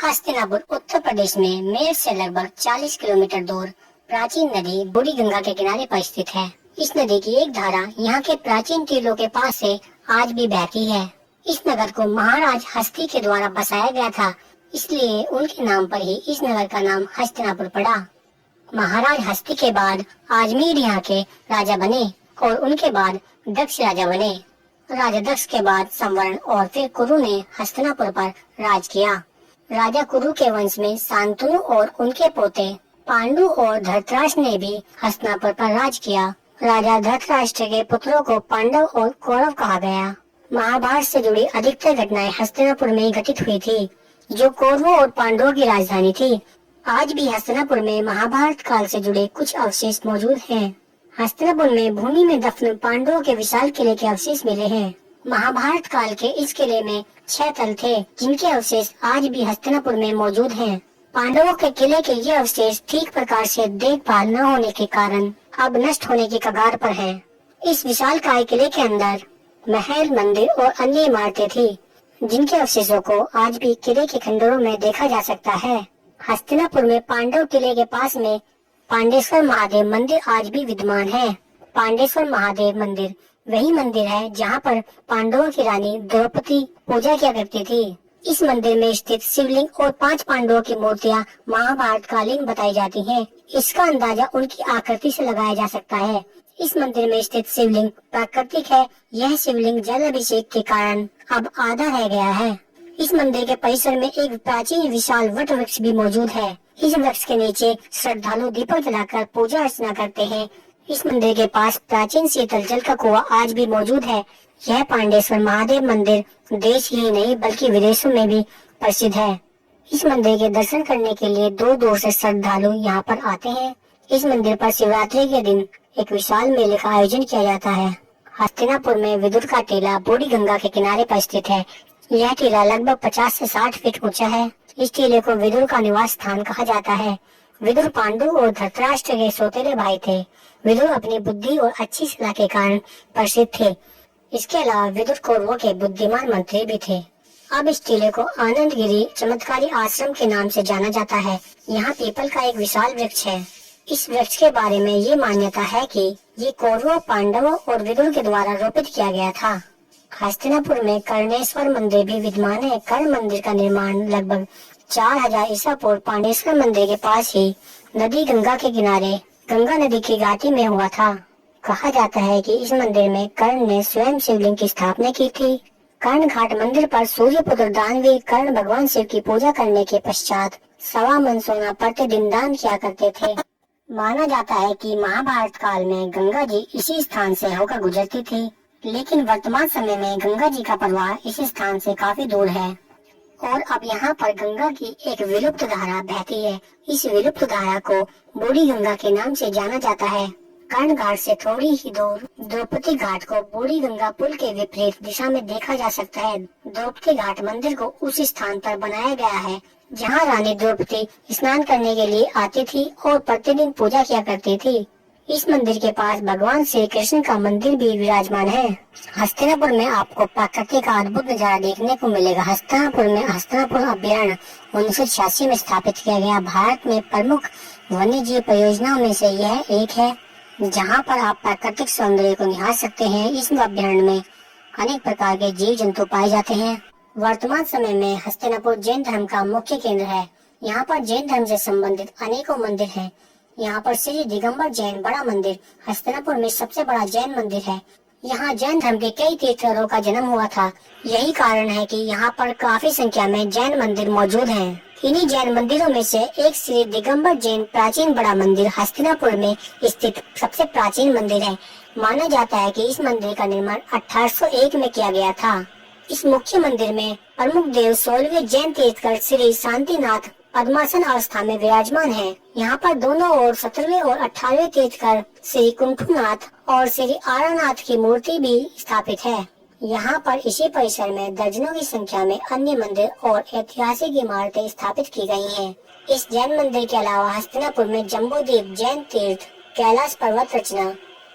हस्तिनापुर उत्तर प्रदेश में मेरठ से लगभग 40 किलोमीटर दूर प्राचीन नदी बूढ़ी गंगा के किनारे पर स्थित है। इस नदी की एक धारा यहाँ के प्राचीन टीलों के पास से आज भी बहती है। इस नगर को महाराज हस्ती के द्वारा बसाया गया था, इसलिए उनके नाम पर ही इस नगर का नाम हस्तिनापुर पड़ा। महाराज हस्ती के बाद आजमीर यहाँ के राजा बने और उनके बाद दक्ष राजा बने। राजा दक्ष के बाद संवरण और फिर कुरु ने हस्तिनापुर पर राज किया। राजा कुरु के वंश में शांतनु और उनके पोते पांडु और धृतराष्ट्र ने भी हस्तिनापुर पर राज किया। राजा धृतराष्ट्र के पुत्रों को पांडव और कौरव कहा गया। महाभारत से जुड़ी अधिकतर घटनाएं हस्तिनापुर में ही घटित हुई थी, जो कौरवों और पांडवों की राजधानी थी। आज भी हस्तिनापुर में महाभारत काल से जुड़े कुछ अवशेष मौजूद हैं। हस्तिनापुर में भूमि में दफन पांडवों के विशाल किले के अवशेष मिले हैं। महाभारत काल के इस किले में 6 तल थे, जिनके अवशेष आज भी हस्तिनापुर में मौजूद हैं। पांडवों के किले के ये अवशेष ठीक प्रकार से देखभाल न होने के कारण अब नष्ट होने की कगार पर हैं। इस विशालकाय किले के अंदर महल, मंदिर और अन्य इमारतें थी, जिनके अवशेषों को आज भी किले के खंडरों में देखा जा सकता है। हस्तिनापुर में पांडव किले के पास में पांडेश्वर महादेव मंदिर आज भी विद्यमान है। पांडेश्वर महादेव मंदिर वही मंदिर है जहाँ पर पांडवों की रानी द्रौपदी पूजा किया करती थी। इस मंदिर में स्थित शिवलिंग और 5 पांडवों की मूर्तियाँ महाभारत कालीन बताई जाती हैं। इसका अंदाजा उनकी आकृति से लगाया जा सकता है। इस मंदिर में स्थित शिवलिंग प्राकृतिक है। यह शिवलिंग जल अभिषेक के कारण अब आधा रह गया है। इस मंदिर के परिसर में एक प्राचीन विशाल वट वृक्ष भी मौजूद है। इस वृक्ष के नीचे श्रद्धालु दीपक जलाकर पूजा अर्चना करते हैं। इस मंदिर के पास प्राचीन शीतल जल का कुआं आज भी मौजूद है। यह पांडेश्वर महादेव मंदिर देश ही नहीं बल्कि विदेशों में भी प्रसिद्ध है। इस मंदिर के दर्शन करने के लिए दूर दूर से श्रद्धालु यहाँ पर आते हैं। इस मंदिर पर शिवरात्रि के दिन एक विशाल मेले का आयोजन किया जाता है। हस्तिनापुर में विदुर का टीला बूढ़ी गंगा के किनारे पर स्थित है। यह टीला लगभग 50 से 60 फीट ऊंचा है। इस टीले को विदुर का निवास स्थान कहा जाता है। विदुर पांडु और धृतराष्ट्र के सौतेले भाई थे। विदुर अपनी बुद्धि और अच्छी सलाह के कारण प्रसिद्ध थे। इसके अलावा विदुर कौरवों के बुद्धिमान मंत्री भी थे। अब इस टीले को आनंदगिरी चमत्कारी आश्रम के नाम से जाना जाता है। यहाँ पीपल का एक विशाल वृक्ष है। इस वृक्ष के बारे में ये मान्यता है कि ये कौरवों, पांडवों और विदुर के द्वारा रोपित किया गया था। हस्तिनापुर में कर्णेश्वर मंदिर भी विद्यमान है। कर्ण मंदिर का निर्माण लगभग 4000 ईसा पूर्व पांडेश्वर मंदिर के पास ही नदी गंगा के किनारे गंगा नदी की घाटी में हुआ था। कहा जाता है कि इस मंदिर में कर्ण ने स्वयं शिवलिंग की स्थापना की थी। कर्ण घाट मंदिर पर सूर्य पुत्र दानवीर कर्ण भगवान शिव की पूजा करने के पश्चात 1.25 मन सोना प्रतिदिन दान किया करते थे। माना जाता है कि महाभारत काल में गंगा जी इसी स्थान से होकर गुजरती थी, लेकिन वर्तमान समय में गंगा जी का प्रवाह इस स्थान से काफी दूर है और अब यहाँ पर गंगा की एक विलुप्त धारा बहती है। इस विलुप्त धारा को बूढ़ी गंगा के नाम से जाना जाता है। कर्ण घाट से थोड़ी ही दूर द्रौपदी घाट को बूढ़ी गंगा पुल के विपरीत दिशा में देखा जा सकता है। द्रौपदी घाट मंदिर को उस स्थान पर बनाया गया है जहाँ रानी द्रौपदी स्नान करने के लिए आती थी और प्रतिदिन पूजा किया करती थी। इस मंदिर के पास भगवान श्री कृष्ण का मंदिर भी विराजमान है। हस्तिनापुर में आपको प्रकृति का अद्भुत नजारा देखने को मिलेगा। हस्तिनापुर में हस्तिनापुर अभ्यारण्य 1986 में स्थापित किया गया भारत में प्रमुख वन्य जीव परियोजनाओं में से यह एक है, जहां पर आप प्राकृतिक सौंदर्य को निहार सकते हैं। इस अभ्यारण्य में अनेक प्रकार के जीव जंतु पाए जाते हैं। वर्तमान समय में हस्तिनापुर जैन धर्म का मुख्य केंद्र है। यहाँ पर जैन धर्म से संबंधित अनेकों मंदिर हैं। यहाँ पर श्री दिगंबर जैन बड़ा मंदिर हस्तिनापुर में सबसे बड़ा जैन मंदिर है। यहाँ जैन धर्म के कई तीर्थंकरों का जन्म हुआ था। यही कारण है कि यहाँ पर काफी संख्या में जैन मंदिर मौजूद हैं। इन्हीं जैन मंदिरों में से एक श्री दिगंबर जैन प्राचीन बड़ा मंदिर हस्तिनापुर में स्थित सबसे प्राचीन मंदिर है। माना जाता है कि इस मंदिर का निर्माण 1801 में किया गया था। इस मुख्य मंदिर में प्रमुख देव 16वें जैन तीर्थंकर श्री शांतिनाथ पद्मासन अवस्था में विराजमान है। यहाँ पर दोनों ओर 17वें और 18वें तीर्थंकर श्री कुंठुनाथ और श्री आरानाथ की मूर्ति भी स्थापित है। यहाँ पर इसी परिसर में दर्जनों की संख्या में अन्य मंदिर और ऐतिहासिक इमारतें स्थापित की गई हैं। इस जैन मंदिर के अलावा हस्तिनापुर में जम्बूद्वीप जैन तीर्थ, कैलाश पर्वत रचना,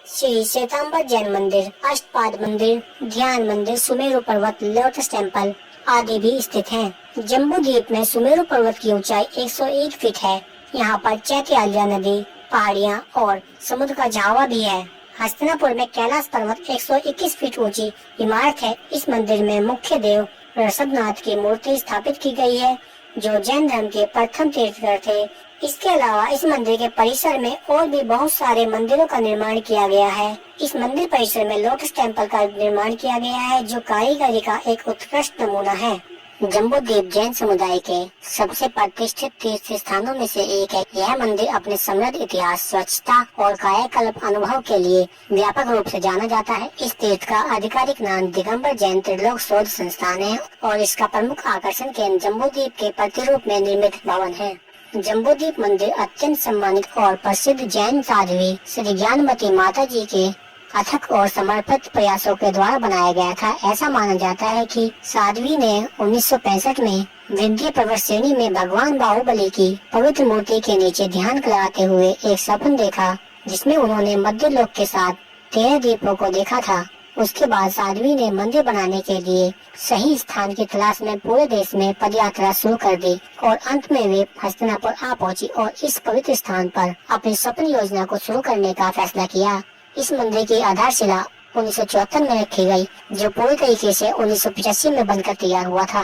श्री श्वेतांबर जैन मंदिर, अष्टपाद मंदिर, ध्यान मंदिर, सुमेरु पर्वत, लोटस टेम्पल आदि भी स्थित हैं। जम्बू द्वीप में सुमेरु पर्वत की ऊंचाई 101 फीट है। यहाँ पर चैत्यालिया नदी, पहाड़ियाँ और समुद्र का झावा भी है। हस्तिनापुर में कैलाश पर्वत 121 फीट ऊंची इमारत है। इस मंदिर में मुख्य देव ऋषभनाथ की मूर्ति स्थापित की गई है, जो जैन धर्म के प्रथम तीर्थंकर थे। इसके अलावा इस मंदिर के परिसर में और भी बहुत सारे मंदिरों का निर्माण किया गया है। इस मंदिर परिसर में लोटस टेम्पल का निर्माण किया गया है, जो कारीगरी का एक उत्कृष्ट नमूना है। जम्बू द्वीप जैन समुदाय के सबसे प्रतिष्ठित तीर्थ स्थानों में से एक है। यह मंदिर अपने समृद्ध इतिहास, स्वच्छता और कायाकल्प अनुभव के लिए व्यापक रूप से जाना जाता है। इस तीर्थ का आधिकारिक नाम दिगंबर जैन त्रिलोक शोध संस्थान है और इसका प्रमुख आकर्षण केंद्र जम्बू द्वीप के प्रतिरूप में निर्मित भवन है। जम्बू द्वीप मंदिर अत्यंत सम्मानित और प्रसिद्ध जैन साध्वी श्री ज्ञानमती माता जी के अथक और समर्पित प्रयासों के द्वारा बनाया गया था। ऐसा माना जाता है कि साध्वी ने 1965 में विंध्य पर्वत श्रेणी में भगवान बाहुबली की पवित्र मूर्ति के नीचे ध्यान लगाते हुए एक स्वप्न देखा, जिसमें उन्होंने मध्य लोक के साथ 13 द्वीपों को देखा था। उसके बाद साध्वी ने मंदिर बनाने के लिए सही स्थान की तलाश में पूरे देश में पदयात्रा शुरू कर दी और अंत में वे हस्तिनापुर आ पहुंची और इस पवित्र स्थान पर अपनी स्वप्न योजना को शुरू करने का फैसला किया। इस मंदिर की आधारशिला 1974 में रखी गई, जो पूरी तरीके से 1985 में बनकर तैयार हुआ था।